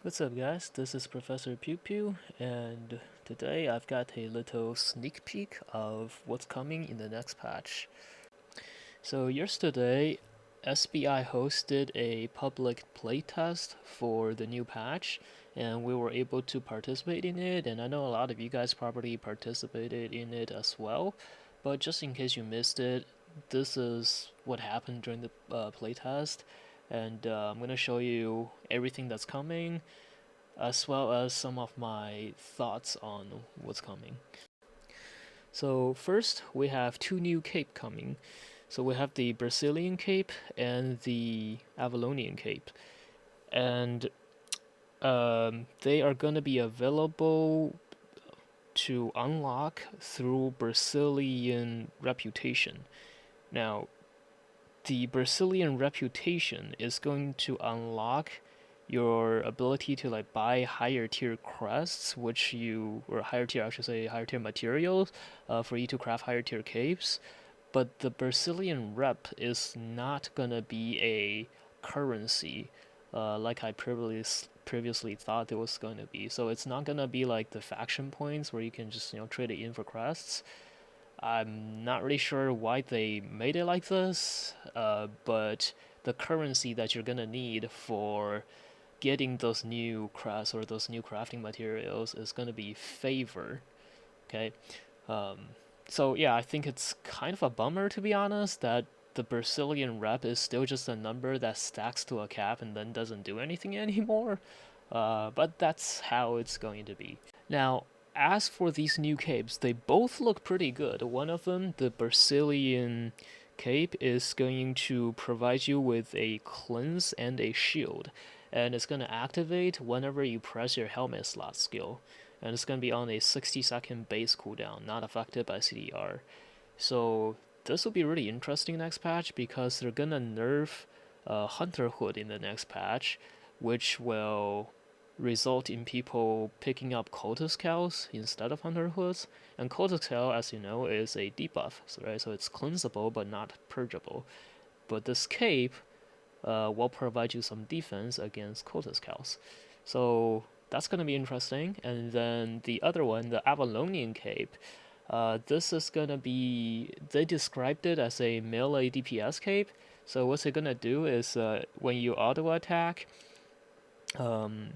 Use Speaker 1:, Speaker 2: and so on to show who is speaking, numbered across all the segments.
Speaker 1: What's up guys, this is Professor Pew Pew, and today I've got a little sneak peek of what's coming in the next patch. So yesterday, SBI hosted a public playtest for the new patch, and we were able to participate in it, and I know a lot of you guys probably participated in it as well, but just in case you missed it, this is what happened during the playtest, and I'm going to show you everything that's coming, as well as some of my thoughts on what's coming. So first, we have two new cape coming. So we have the Brazilian cape and the Avalonian cape, and they are gonna be available to unlock through Brazilian reputation. Now, the Brazilian reputation is going to unlock your ability to like buy higher tier crests, or higher tier, I should say, higher tier materials, for you to craft higher tier capes. But the Brazilian rep is not gonna be a currency, like I previously thought it was going to be. So it's not gonna be like the faction points where you can just trade it in for crests. I'm not really sure why they made it like this, but the currency that you're gonna need for getting those new crafts or those new crafting materials is gonna be favor. Okay, um, so yeah, I think it's kind of a bummer, to be honest, that the Brazilian rep is still just a number that stacks to a cap and then doesn't do anything anymore. But that's how it's going to be. Now, as for these new capes, they both look pretty good. One of them, the Brazilian cape, is going to provide you with a cleanse and a shield, and it's going to activate whenever you press your helmet slot skill, and it's going to be on a 60-second base cooldown, not affected by CDR. So this will be really interesting next patch because they're going to nerf Hunterhood in the next patch, which will result in people picking up Cultist Cows instead of Hunter Hoods. And Cultist Cow, as you know, is a debuff, right? So it's cleansable but not purgeable. But this cape will provide you some defense against Cultist Cows. So that's going to be interesting. And then the other one, the Avalonian cape, this is going to be, they described it as a melee DPS cape. So what's it going to do is when you auto attack, um,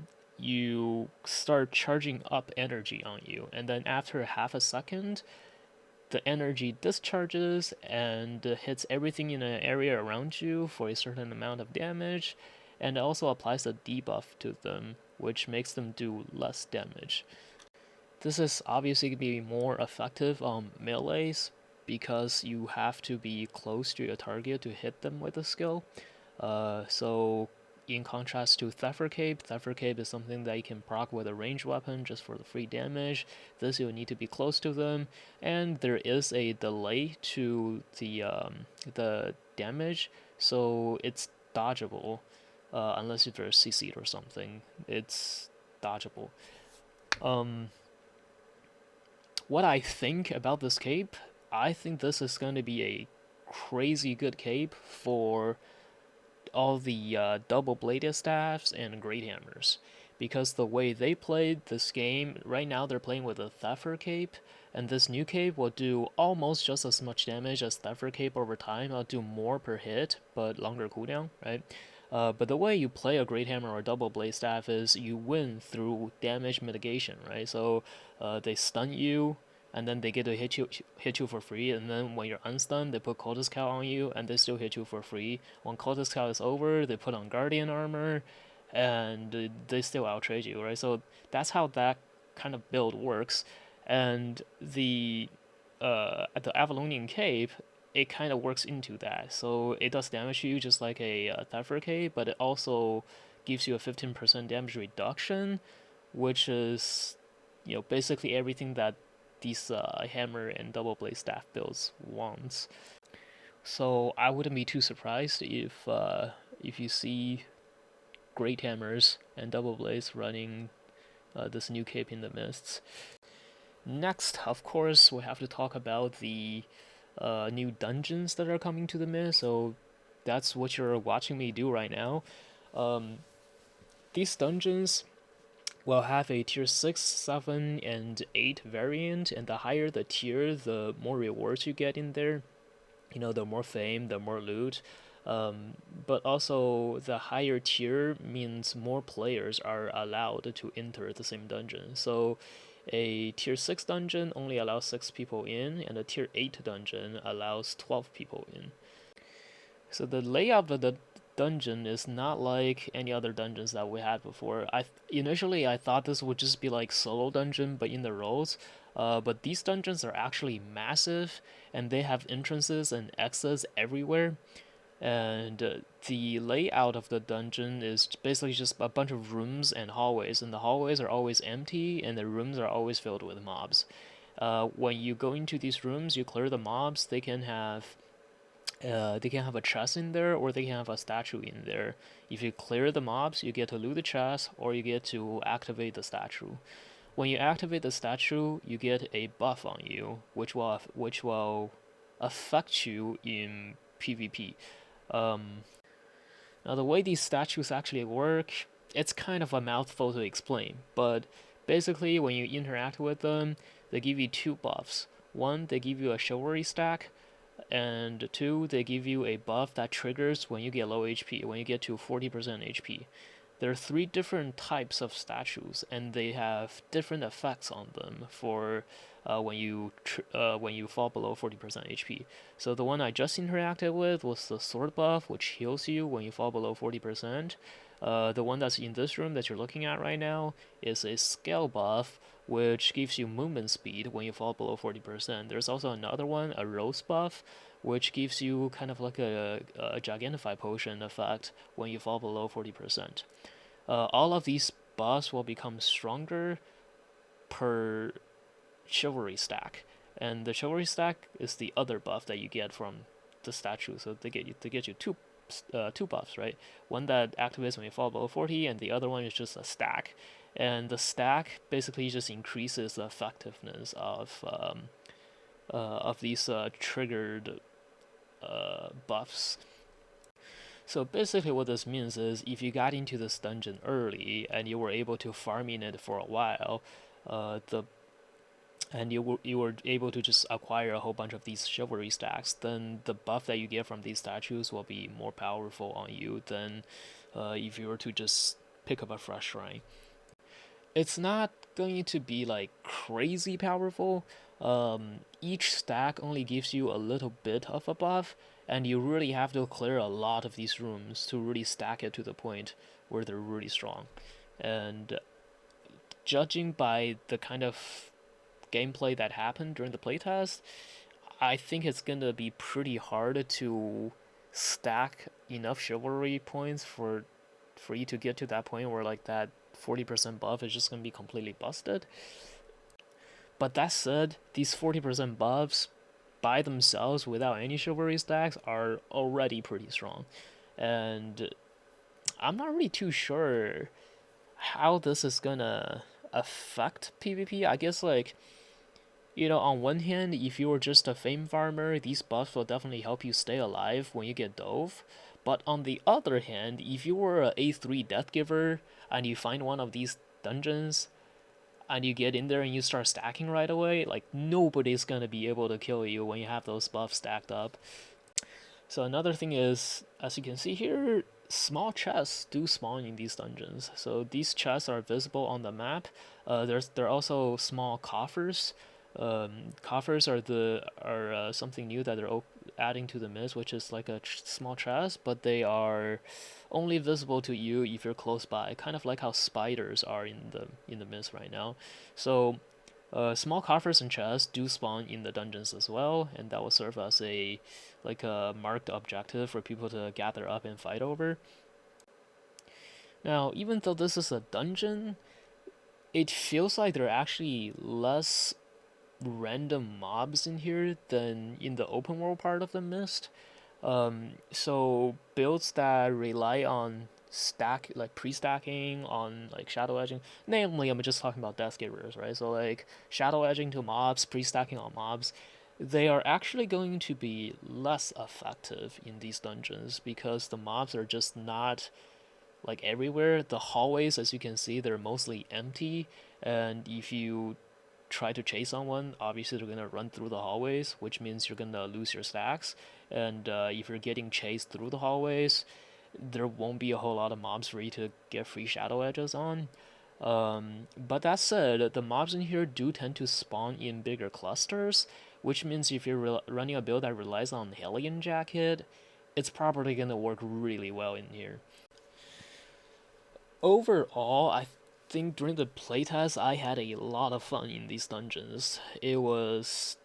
Speaker 1: you start charging up energy on you, and then after half a second, the energy discharges and hits everything in an area around you for a certain amount of damage, and it also applies a debuff to them, which makes them do less damage. This is obviously going to be more effective on melees because you have to be close to your target to hit them with a skill. So in contrast to Theffer Cape is something that you can proc with a ranged weapon just for the free damage. This you'll need to be close to them, and there is a delay to the damage, so it's dodgeable, unless if there's CC'd or something. It's dodgeable. What I think about this cape, I think this is going to be a crazy good cape for all the double-bladed staffs and great hammers, because the way they played this game, right now they're playing with a Theffer cape, and this new cape will do almost just as much damage as Theffer cape over time. It'll do more per hit, but longer cooldown, right? But the way you play a Great Hammer or Double Blade Staff is you win through damage mitigation, right? So they stun you, and then they get to hit you for free, and then when you're unstunned, they put Cultist Cow on you, and they still hit you for free. When Cultist Cow is over, they put on Guardian Armor, and they still outtrade you, right? So that's how that kind of build works. And the Avalonian Cape, it kind of works into that. So it does damage to you just like a Theffer Cape, but it also gives you a 15% damage reduction, which is, basically everything that these hammer and double blade staff builds wants. So I wouldn't be too surprised if you see great hammers and double blades running this new cape in the mists. Next, of course, we have to talk about the new dungeons that are coming to the mist. So that's what you're watching me do right now. These dungeons, will have a tier 6, 7, and 8 variant, and the higher the tier, the more rewards you get in there. The more fame, the more loot. But also, the higher tier means more players are allowed to enter the same dungeon. So, a tier 6 dungeon only allows 6 people in, and a tier 8 dungeon allows 12 people in. So the layout of the dungeon is not like any other dungeons that we had before. Initially I thought this would just be like solo dungeon, but in the roles. But these dungeons are actually massive, and they have entrances and exits everywhere. And the layout of the dungeon is basically just a bunch of rooms and hallways, and the hallways are always empty, and the rooms are always filled with mobs. When you go into these rooms, you clear the mobs. They can have a chest in there, or they can have a statue in there. If you clear the mobs, you get to loot the chest, or you get to activate the statue. When you activate the statue, you get a buff on you, which will affect you in PvP. Now, the way these statues actually work, it's kind of a mouthful to explain, but basically, when you interact with them, they give you two buffs. One, they give you a chivalry stack, and two, they give you a buff that triggers when you get low HP, when you get to 40% HP. There are three different types of statues, and they have different effects on them for when you fall below 40% HP. So the one I just interacted with was the sword buff, which heals you when you fall below 40%. The one that's in this room that you're looking at right now is a scale buff, which gives you movement speed when you fall below 40%. There's also another one, a rose buff, which gives you kind of like a Gigantify potion effect when you fall below 40%. All of these buffs will become stronger per chivalry stack, and the chivalry stack is the other buff that you get from the statue. So they get you two buffs, right? One that activates when you fall below 40, and the other one is just a stack. And the stack basically just increases the effectiveness of these triggered buffs. So basically what this means is if you got into this dungeon early and you were able to farm in it for a while, the and you were able to just acquire a whole bunch of these chivalry stacks, then the buff that you get from these statues will be more powerful on you than if you were to just pick up a fresh shrine. It's not going to be like crazy powerful. Each stack only gives you a little bit of a buff, and you really have to clear a lot of these rooms to really stack it to the point where they're really strong. And judging by the kind of gameplay that happened during the playtest, I think it's gonna be pretty hard to stack enough chivalry points for you to get to that point where like that 40% buff is just gonna be completely busted. But that said, these 40% buffs by themselves without any chivalry stacks are already pretty strong. And I'm not really too sure how this is gonna affect PvP. I guess like on one hand, if you were just a fame farmer, these buffs will definitely help you stay alive when you get dove. But on the other hand, if you were a A3 death giver and you find one of these dungeons and you get in there and you start stacking right away, like nobody's gonna be able to kill you when you have those buffs stacked up. So another thing is, as you can see here, small chests do spawn in these dungeons. So these chests are visible on the map. There are also small coffers. Coffers are something new that they're adding to the mist, which is like a small chest, but they are only visible to you if you're close by, kind of like how spiders are in the mist right now. So small coffers and chests do spawn in the dungeons as well, and that will serve as a marked objective for people to gather up and fight over. Now, even though this is a dungeon, it feels like there are actually less random mobs in here than in the open world part of the Mist. So builds that rely on pre-stacking on like shadow edging. Namely, I'm just talking about death givers, right? So like shadow edging to mobs, pre-stacking on mobs, they are actually going to be less effective in these dungeons because the mobs are just not like everywhere. The hallways, as you can see, they're mostly empty, and if you try to chase someone, obviously they're gonna run through the hallways, which means you're gonna lose your stacks. And if you're getting chased through the hallways, there won't be a whole lot of mobs for you to get free shadow edges on. But that said, the mobs in here do tend to spawn in bigger clusters, which means if you're running a build that relies on Hellion Jacket, it's probably gonna work really well in here. Overall, I think during the playtest, I had a lot of fun in these dungeons. It was,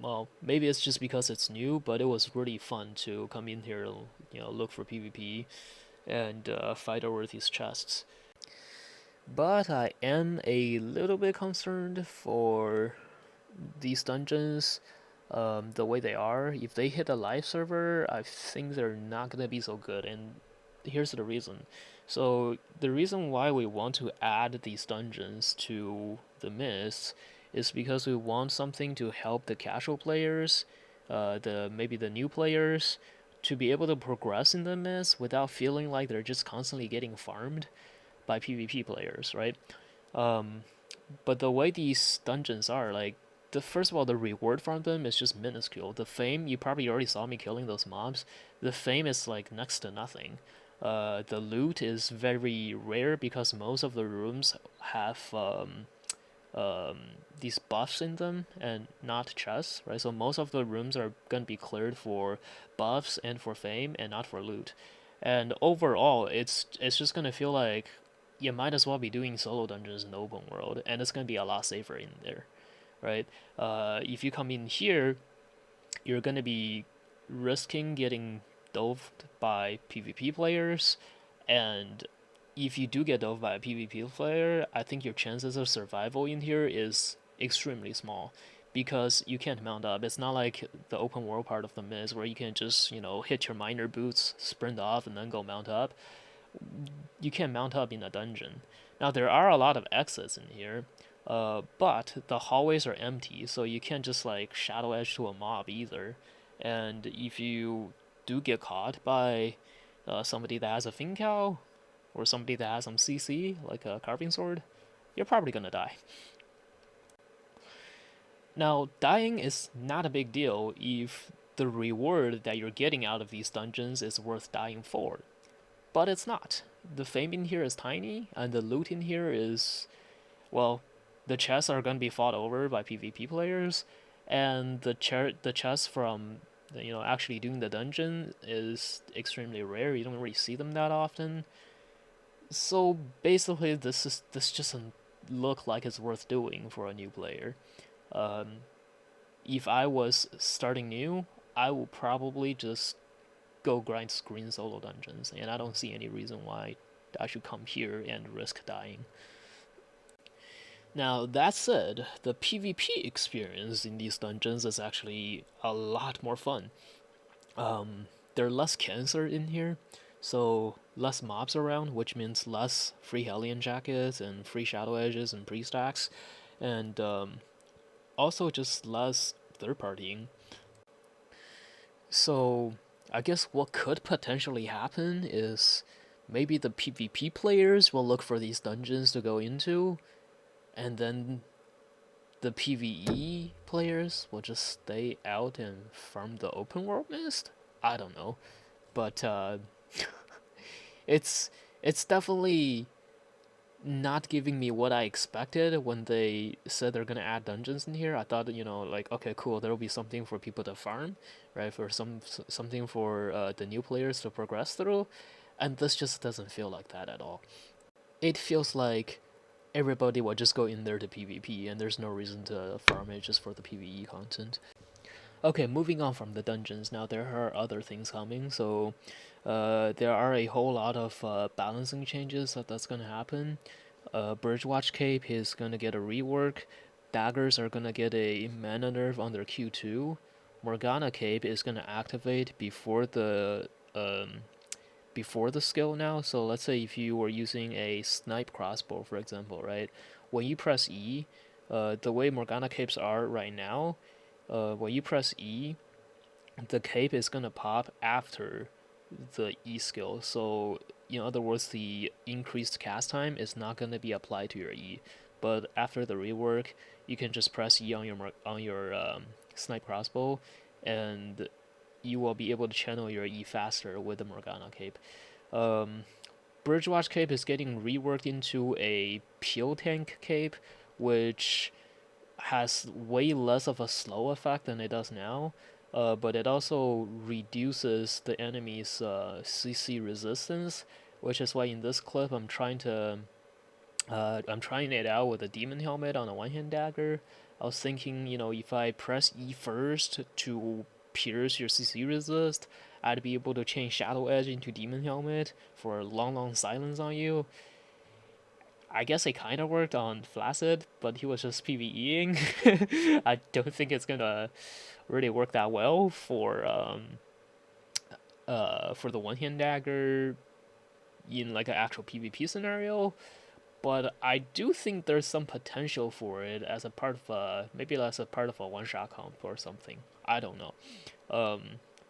Speaker 1: well, maybe it's just because it's new, but it was really fun to come in here, look for PvP and fight over these chests. But I am a little bit concerned for these dungeons, the way they are. If they hit a live server, I think they're not gonna be so good, and here's the reason. So the reason why we want to add these dungeons to the Mist is because we want something to help the casual players, maybe the new players, to be able to progress in the Mist without feeling like they're just constantly getting farmed by PvP players, right? Um, but the way these dungeons are, like, first of all, the reward from them is just minuscule. The fame, you probably already saw me killing those mobs. The fame is like next to nothing. The loot is very rare because most of the rooms have um, these buffs in them and not chests, right? So most of the rooms are gonna be cleared for buffs and for fame and not for loot. And overall, it's just gonna feel like you might as well be doing solo dungeons in the open world, and it's gonna be a lot safer in there, right? If you come in here, you're gonna be risking getting doved by PvP players, and if you do get doved by a PvP player, I think your chances of survival in here is extremely small because you can't mount up. It's not like the open world part of the Mist where you can just, hit your miner boots, sprint off, and then go mount up. You can't mount up in a dungeon. Now, there are a lot of exits in here, but the hallways are empty, so you can't just like shadow edge to a mob either. And if you do get caught by somebody that has a fin cow or somebody that has some CC, like a carving sword, you're probably gonna die. Now, dying is not a big deal if the reward that you're getting out of these dungeons is worth dying for. But it's not. The fame in here is tiny, and the loot in here is, well, the chests are gonna be fought over by PvP players, and the chests from actually doing the dungeon is extremely rare. You don't really see them that often. So basically, this just doesn't look like it's worth doing for a new player. Um, if I was starting new, I would probably just go grind screen solo dungeons, and I don't see any reason why I should come here and risk dying. Now, that said, the PvP experience in these dungeons is actually a lot more fun. There are less cancer in here, so less mobs around, which means less free Hellion Jackets and free Shadow Edges and pre-stacks, and also just less third-partying. So, I guess what could potentially happen is maybe the PvP players will look for these dungeons to go into, and then the PvE players will just stay out and farm the open world Mist? I don't know. But it's it's definitely not giving me what I expected when they said they're gonna add dungeons in here. I thought, like, okay, cool, there'll be something for people to farm, right? For something for the new players to progress through, and this just doesn't feel like that at all. It feels like everybody will just go in there to PvP, and there's no reason to farm it just for the PvE content. Okay, moving on from the dungeons, now there are other things coming, so there are a whole lot of balancing changes that's gonna happen. Birdwatch Cape is gonna get a rework, Daggers are gonna get a mana nerf on their Q2, Morgana Cape is gonna activate before the skill now. So let's say if you were using a snipe crossbow, for example, right? When you press E, the way Morgana capes are right now, when you press E, the cape is gonna pop after the E skill. So in other words, the increased cast time is not gonna be applied to your E. But after the rework, you can just press E on your snipe crossbow, and you will be able to channel your E faster with the Morgana cape. Um, Bridgewatch cape is getting reworked into a peel tank cape, which has way less of a slow effect than it does now. But it also reduces the enemy's CC resistance, which is why in this clip I'm trying it out with a demon helmet on a one-hand dagger. I was thinking, if I press E first to pierce your CC resist, I'd be able to change Shadow Edge into demon helmet for long silence on you. I guess it kind of worked on Flaccid, but he was just PvEing. I don't think it's gonna really work that well for the one-hand dagger in like an actual PvP scenario. But I do think there's some potential for it as a part of maybe as a part of a one-shot comp or something. I don't know.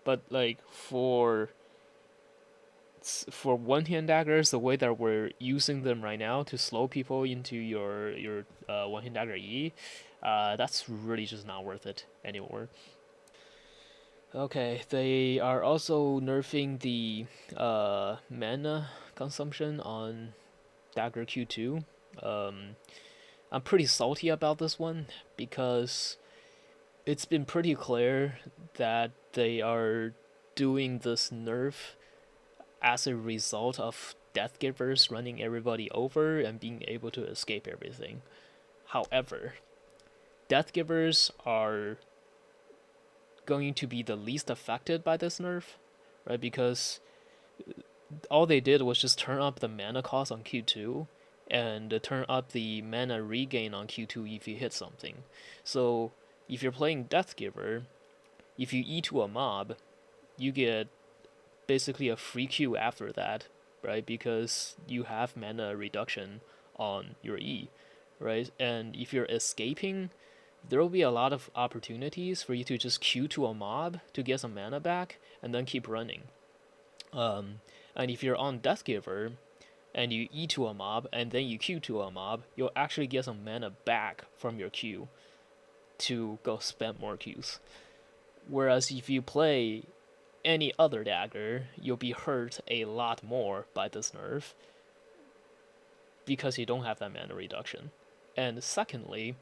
Speaker 1: But like for one-hand daggers, the way that we're using them right now to slow people into your one-hand dagger E, that's really just not worth it anymore. Okay, they are also nerfing the mana consumption on dagger Q2. I'm pretty salty about this one because it's been pretty clear that they are doing this nerf as a result of Death Givers running everybody over and being able to escape everything. However, Death Givers are going to be the least affected by this nerf, right? Because all they did was just turn up the mana cost on Q2 and turn up the mana regain on Q2 if you hit something. So if you're playing Death Giver, if you E to a mob, you get basically a free Q after that, right? Because you have mana reduction on your E, right? And if you're escaping, there will be a lot of opportunities for you to just Q to a mob to get some mana back and then keep running. And if you're on Death Giver and you E to a mob and then you Q to a mob, you'll actually get some mana back from your Q to go spend more Qs. Whereas if you play any other dagger, you'll be hurt a lot more by this nerf because you don't have that mana reduction. And secondly,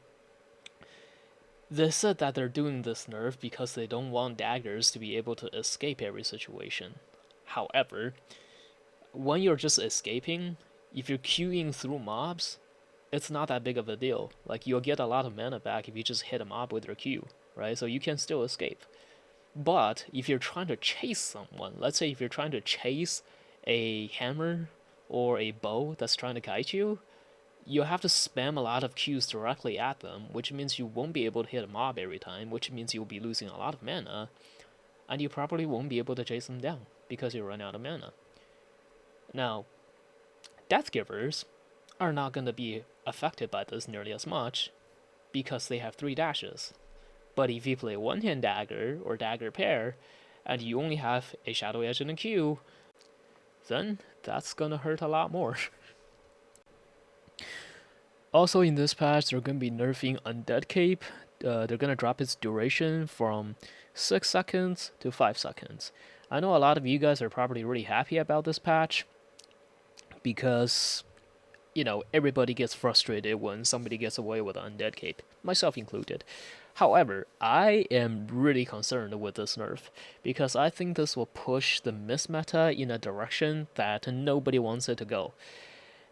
Speaker 1: they said that they're doing this nerf because they don't want daggers to be able to escape every situation. However, when you're just escaping, if you're queuing through mobs, it's not that big of a deal. Like, you'll get a lot of mana back if you just hit a mob with your Q, right? So you can still escape. But if you're trying to chase someone, let's say if you're trying to chase a hammer or a bow that's trying to kite you, you'll have to spam a lot of Qs directly at them, which means you won't be able to hit a mob every time, which means you'll be losing a lot of mana, and you probably won't be able to chase them down because you run out of mana. Now, Death Givers are not going to be affected by this nearly as much because they have 3 dashes. But if you play one-hand dagger or dagger pair, and you only have a Shadow Edge and a Q, then that's gonna hurt a lot more. Also in this patch, they're gonna be nerfing Undead Cape. They're gonna drop its duration from 6 seconds to 5 seconds. I know a lot of you guys are probably really happy about this patch because, everybody gets frustrated when somebody gets away with an Undead Cape, myself included. However, I am really concerned with this nerf because I think this will push the Mist meta in a direction that nobody wants it to go.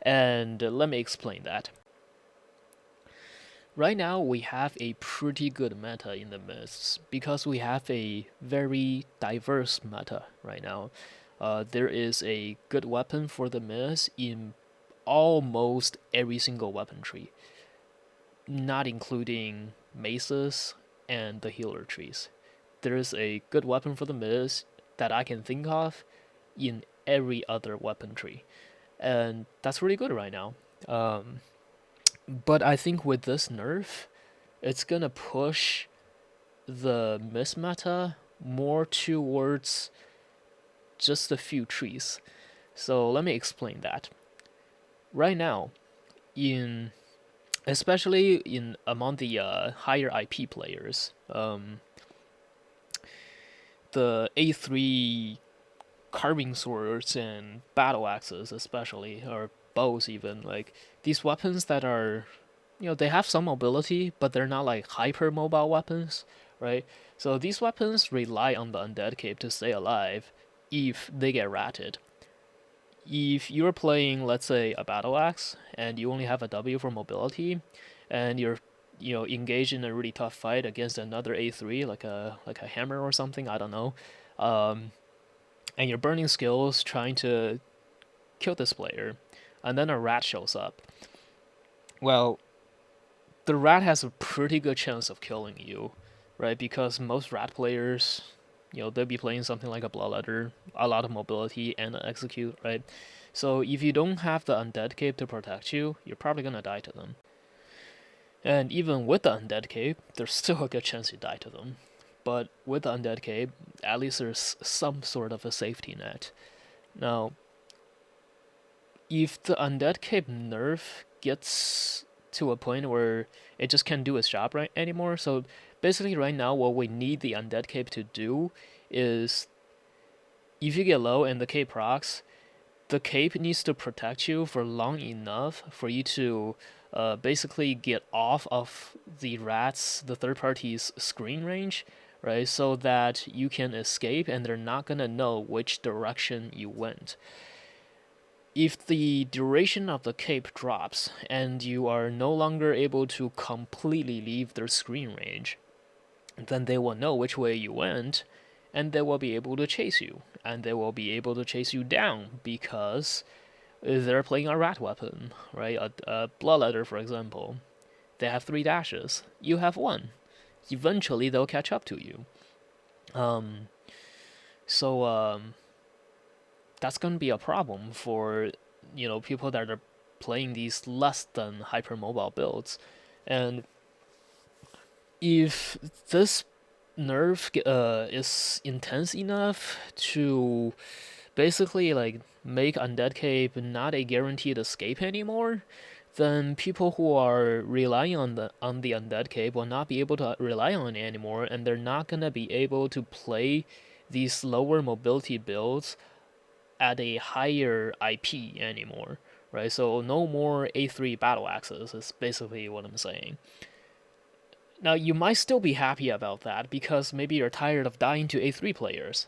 Speaker 1: And let me explain that. Right now, we have a pretty good meta in the Mists because we have a very diverse meta right now. There is a good weapon for the Mist in almost every single weapon tree, not including maces and the healer trees. There is a good weapon for the Mist that I can think of in every other weapon tree, and that's really good right now. But I think with this nerf, it's gonna push the Mist meta more towards just a few trees. So let me explain that. Right now, especially in among the higher IP players, the A3 carving swords and battle axes, especially, or bows, even, like these weapons that are, they have some mobility, but they're not like hyper mobile weapons, right? So these weapons rely on the undead cape to stay alive if they get ratted. If you're playing, let's say, a battle axe and you only have a W for mobility, and you're engaged in a really tough fight against another A3, like a hammer or something, I don't know, and you're burning skills trying to kill this player, and then a rat shows up. Well, the rat has a pretty good chance of killing you, right? Because most rat players, they'll be playing something like a bloodletter, a lot of mobility and execute, right? So if you don't have the undead cape to protect you, you're probably gonna die to them. And even with the undead cape, there's still a good chance you die to them. But with the undead cape, at least there's some sort of a safety net. Now, if the undead cape nerf gets to a point where it just can't do its job right anymore, so basically right now what we need the undead cape to do is, if you get low and the cape procs, the cape needs to protect you for long enough for you to basically get off of the third party's screen range, right? So that you can escape and they're not gonna know which direction you went. If the duration of the cape drops and you are no longer able to completely leave their screen range, then they will know which way you went, and they will be able to chase you, and they will be able to chase you down because they're playing a rat weapon, right? A bloodletter, for example. They have 3 dashes. You have 1. Eventually, they'll catch up to you. Um, so that's gonna be a problem for people that are playing these less than hypermobile builds, and if this nerf is intense enough to basically like make undead cape not a guaranteed escape anymore, then people who are relying on the undead cape will not be able to rely on it anymore, and they're not gonna be able to play these lower mobility builds at a higher IP anymore, right? So no more A3 battle axes is basically what I'm saying. Now you might still be happy about that because maybe you're tired of dying to A3 players.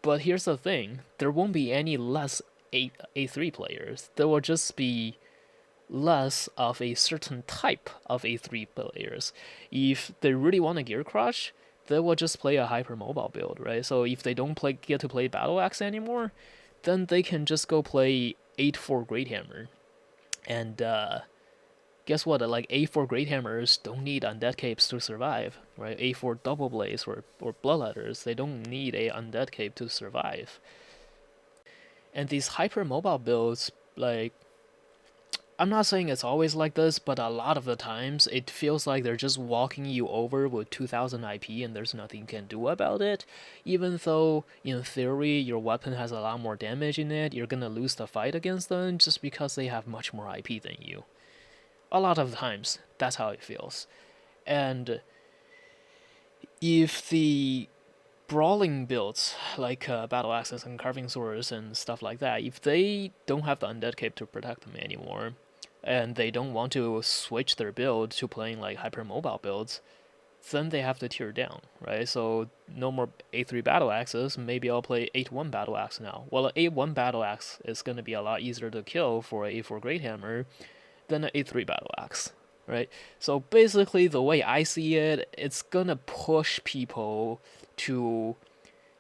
Speaker 1: But here's the thing, there won't be any less A3 players. There will just be less of a certain type of A3 players. If they really want a gear crush, they will just play a hyper mobile build, right? So if they don't get to play Battle Axe anymore, then they can just go play 8-4 Great Hammer. And guess what? Like A4 Great Hammers don't need undead capes to survive, right? A4 Double Blades or Bloodletters, they don't need a undead cape to survive. And these hyper mobile builds, like, I'm not saying it's always like this, but a lot of the times it feels like they're just walking you over with 2000 IP and there's nothing you can do about it. Even though, in theory, your weapon has a lot more damage in it, you're gonna lose the fight against them just because they have much more IP than you. A lot of the times, that's how it feels. And if the brawling builds, like battle axes and carving swords and stuff like that, if they don't have the undead cape to protect them anymore, and they don't want to switch their build to playing like hypermobile builds, then they have to tear down, right? So no more A3 battle axes, maybe I'll play 8-1 battle axe now. Well, an 8-1 battle axe is going to be a lot easier to kill for a A4 Great Hammer than an A3 battle axe, right? So basically, the way I see it, it's gonna push people to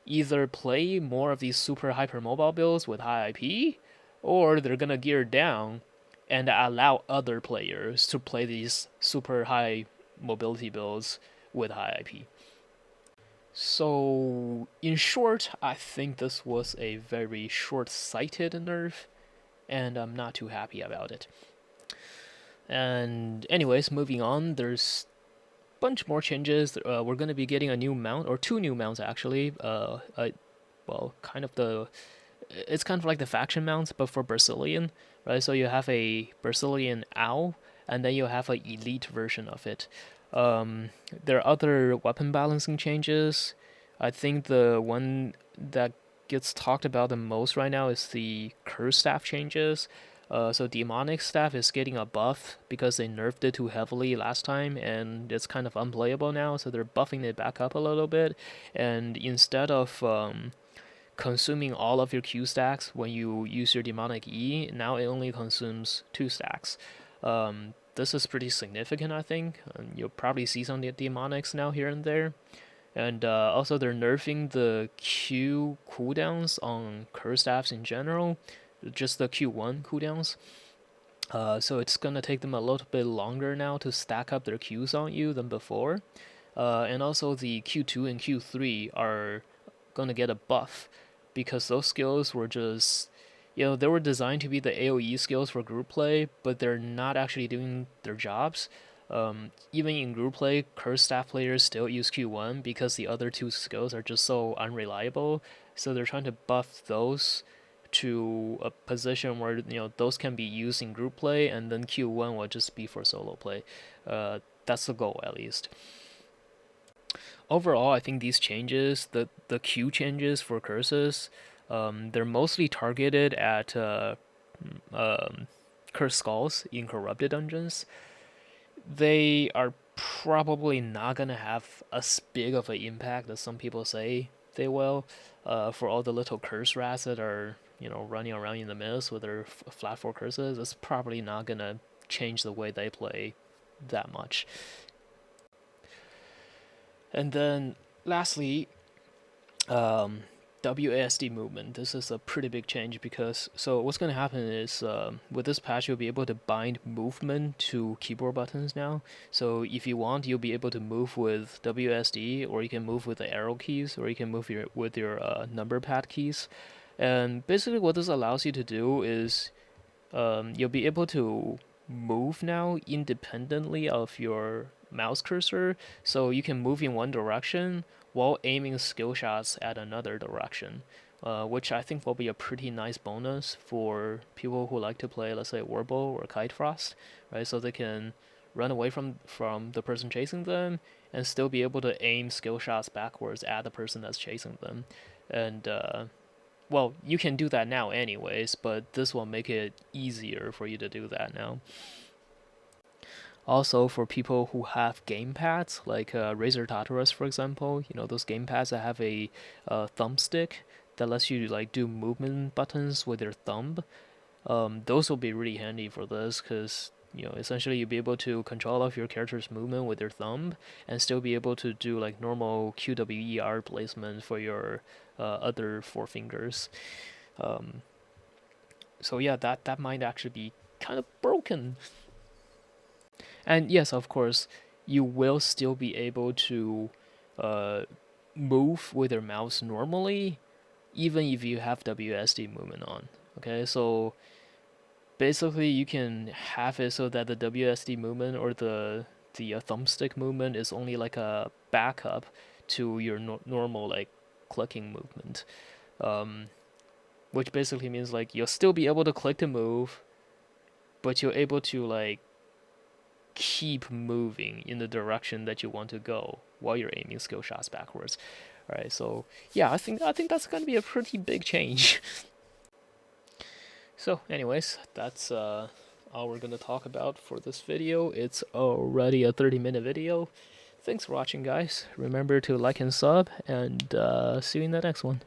Speaker 1: either play more of these super hyper mobile builds with high IP, or they're gonna gear down and allow other players to play these super high mobility builds with high IP. So, in short, I think this was a very short-sighted nerf, and I'm not too happy about it. And anyways, moving on, there's a bunch more changes. We're going to be getting a new mount, or 2 new mounts actually. Well, kind of the it's kind of like the faction mounts, but for Brazilian, right? So you have a Brazilian owl, and then you have an elite version of it. There are other weapon balancing changes. I think the one that gets talked about the most right now is the curse staff changes. So demonic staff is getting a buff because they nerfed it too heavily last time, and it's kind of unplayable now. So they're buffing it back up a little bit, and instead of consuming all of your Q stacks when you use your demonic E, now it only consumes 2 stacks. This is pretty significant, I think. You'll probably see some demonics now here and there. And also, they're nerfing the Q cooldowns on curse staffs in general, just the Q1 cooldowns. So it's gonna take them a little bit longer now to stack up their Qs on you than before. And also, the Q2 and Q3 are gonna get a buff because those skills were just, they were designed to be the AoE skills for group play, but they're not actually doing their jobs. Even in group play, curse staff players still use Q1 because the other 2 skills are just so unreliable. So they're trying to buff those to a position where those can be used in group play, and then Q1 will just be for solo play. That's the goal, at least. Overall, I think these changes, the Q changes for curses, they're mostly targeted at cursed skulls in corrupted dungeons. They are probably not gonna have as big of an impact as some people say they will. For all the little curse rats that are running around in the mist with their flat 4 curses, it's probably not gonna change the way they play that much. And then lastly, WASD movement. This is a pretty big change because, so what's going to happen is with this patch you'll be able to bind movement to keyboard buttons now. So if you want, you'll be able to move with WASD, or you can move with the arrow keys, or you can move with your number pad keys. And basically what this allows you to do is you'll be able to move now independently of your mouse cursor, so you can move in one direction while aiming skill shots at another direction, which I think will be a pretty nice bonus for people who like to play, let's say, Warbow or Kite Frost, right? So they can run away from the person chasing them and still be able to aim skill shots backwards at the person that's chasing them. And well, you can do that now anyways, but this will make it easier for you to do that now. Also, for people who have gamepads, like Razer Tartarus, for example, those gamepads that have a thumbstick that lets you like do movement buttons with your thumb. Those will be really handy for this because essentially you'll be able to control all of your character's movement with your thumb and still be able to do like normal QWER placement for your other 4 fingers. So yeah, that might actually be kind of broken. And yes, of course, you will still be able to move with your mouse normally, even if you have WSD movement on. Okay, so basically you can have it so that the WSD movement or the thumbstick movement is only like a backup to your normal like clicking movement, which basically means like you'll still be able to click to move, but you're able to like keep moving in the direction that you want to go while you're aiming skill shots backwards. All right, so yeah, I think that's gonna be a pretty big change. So, anyways, that's all we're gonna talk about for this video. It's already a 30-minute video. Thanks for watching, guys. Remember to like and sub, and see you in the next one.